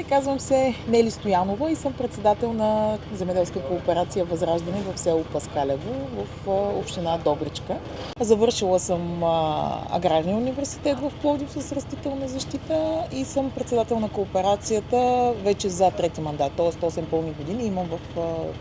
Казвам се Нели Стоянова и съм председател на земеделска кооперация Възраждане в село Паскалево в община Добричка. Завършила съм Аграрния университет в Пловдив с растителна защита и съм председател на кооперацията вече за трети мандат, т.е. 8 пълни години имам в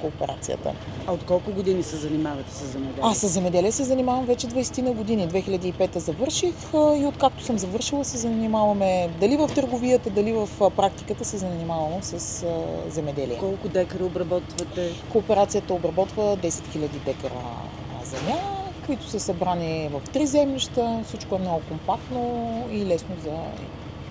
кооперацията. А от колко години се занимавате с земеделие? Аз с земеделие се занимавам вече 20 на години. 2005 завърших и откакто съм завършила се занимаваме дали в търговията, дали в практиката се занимавам с земеделие. Колко декара обработвате? Кооперацията обработва 10 000 декара земя, които са събрани в 3 землища. Всичко е много компактно и лесно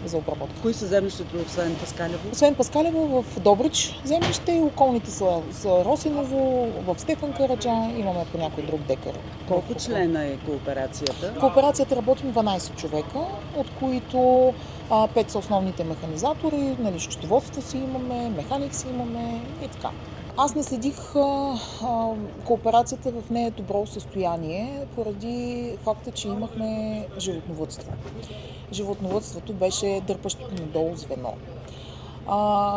за обработка. Кои са землищата освен Паскалево? Освен Паскалево, в Добрич землище и околните са Росеново, в Стефан Караджа имаме по някой друг декар. Колко члена е кооперацията? Кооперацията работим 12 човека, от които 5 са основните механизатори, нали, счетоводство си имаме, механик си имаме и така. Аз наследих кооперацията в нея добро състояние, поради факта, че имахме животновъдство. Животновъдството беше дърпащо надолу звено.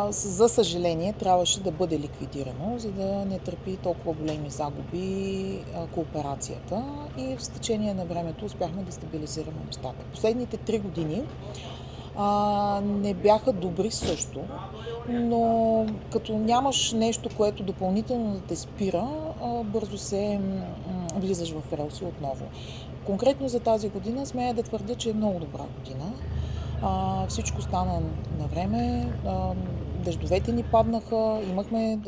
За съжаление, трябваше да бъде ликвидирано, за да не търпи толкова големи загуби кооперацията и в течение на времето успяхме да стабилизираме нещата. Последните 3 години не бяха добри също, но като нямаш нещо, което допълнително да те спира, бързо се влизаш в релси отново. Конкретно за тази година смея да твърдя, че е много добра година. Всичко стана на време, дъждовете ни паднаха, имахме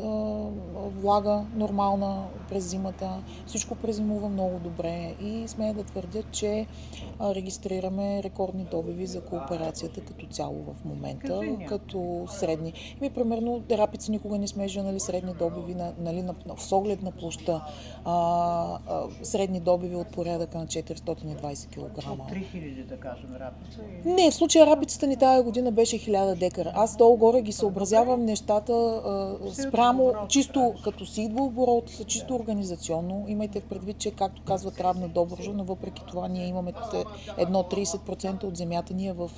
влага нормална през зимата, всичко презимува много добре и смея да твърдя, че регистрираме рекордни добиви за кооперацията като цяло в момента, като средни. Примерно Рапица никога не сме женали средни добиви с оглед на площа. Средни добиви от порядъка на 420 кг. От 3000 да кажем Рапица? Не, в случая Рапицата ни тая година беше 1000 декара. Аз долу-горе ги съобразявам нещата спрямо чисто като си идва оборот, чисто организационно. Имайте в предвид, че както казват равна Добруджа, но въпреки това ние имаме 30% от земята ни е в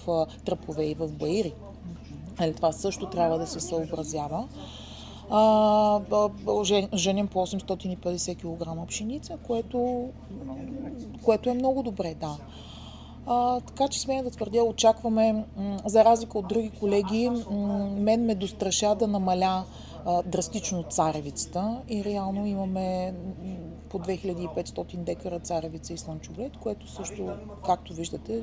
тръпове и в баири. Това също трябва да се съобразява. Женим по 850 кг пшеница, което е много добре, да. Така че смея да твърдя, очакваме, за разлика от други колеги, мен ме достраша да намаля драстично царевицата и реално имаме по 2500 декара царевица и слънчоглед, което също, както виждате,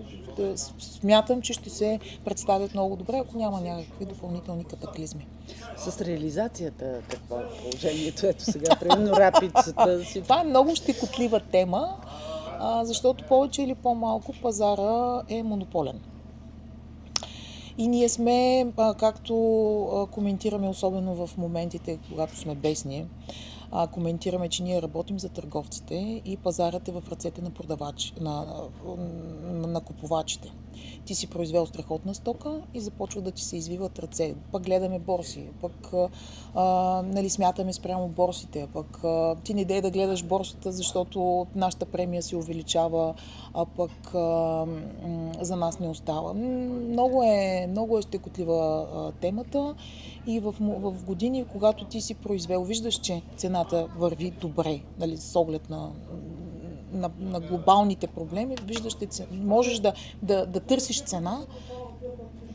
смятам, че ще се представят много добре, ако няма някакви допълнителни катаклизми. С реализацията какво е положението? Ето сега, примерно Рапицата. Това е много щекотлива тема, защото повече или по-малко пазара е монополен. И ние сме, както коментираме, особено в моментите, когато сме бесни, коментираме, че ние работим за търговците и пазарът е в ръцете на купувачите. Ти си произвел страхотна стока и започва да ти се извиват ръце. Пък гледаме борси, пък смятаме спрямо борсите, пък ти не дей да гледаш борсата, защото нашата премия се увеличава, а пък за нас не остава. Много е щекотлива темата и в години, когато ти си произвел, виждаш, че цената върви добре, нали, с оглед на глобалните проблеми, виждаш, че можеш да търсиш цена,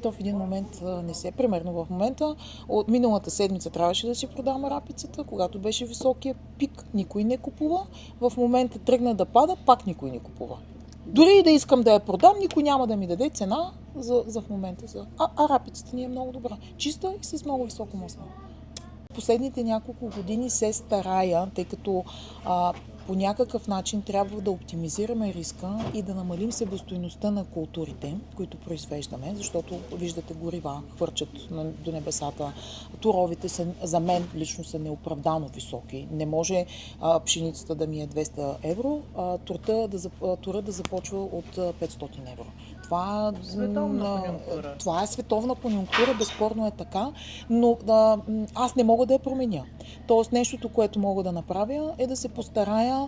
то в един момент не се. Примерно в момента, от миналата седмица трябваше да си продам Рапицата, когато беше високия пик, никой не купува. В момента тръгна да пада, пак никой не купува. Дори и да искам да я продам, никой няма да ми даде цена за в момента. А Рапицата ни е много добра. Чиста и с много високо масло. Последните няколко години се старая, тъй като по някакъв начин трябва да оптимизираме риска и да намалим себестойността на културите, които произвеждаме, защото виждате горива хвърчат до небесата. Туровите за мен лично са неоправдано високи. Не може пшеницата да ми е 200 евро, а тура да започва от 500 евро. Това е световна конюнктура, безспорно е така, но аз не мога да я променя. Тоест нещото, което мога да направя, е да се постарая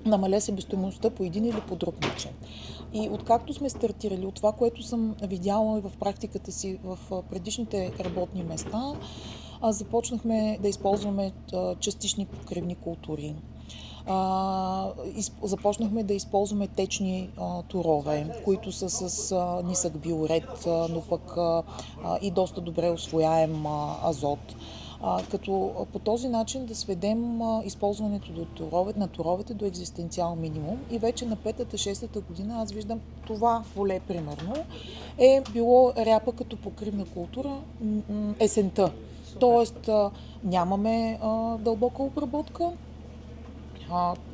намаля себестойността по един или по друг начин. И откакто сме стартирали, от това, което съм видяла и в практиката си в предишните работни места, започнахме да използваме частични покривни култури. Започнахме да използваме течни торове, които са с нисък биоред, но пък и доста добре усвояем азот. Като по този начин да сведем използването на торовете до екзистенциал минимум. И вече на 5-та-6-та година аз виждам това поле, примерно, е било ряпа като покривна култура есента. Тоест нямаме дълбока обработка.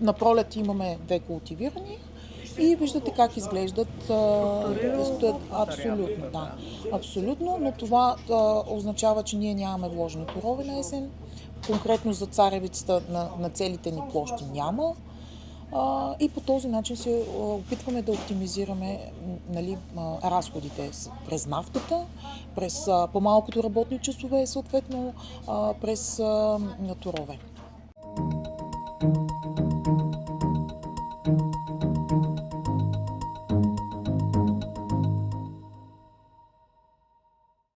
На пролет имаме две култивирани и виждате как изглеждат. Абсолютно, да. Абсолютно, но това означава, че ние нямаме вложени торове на есен. Конкретно за царевицата на целите ни площи няма. И по този начин се опитваме да оптимизираме, нали, разходите през нафтата, през по-малкото работни часове, съответно през торове.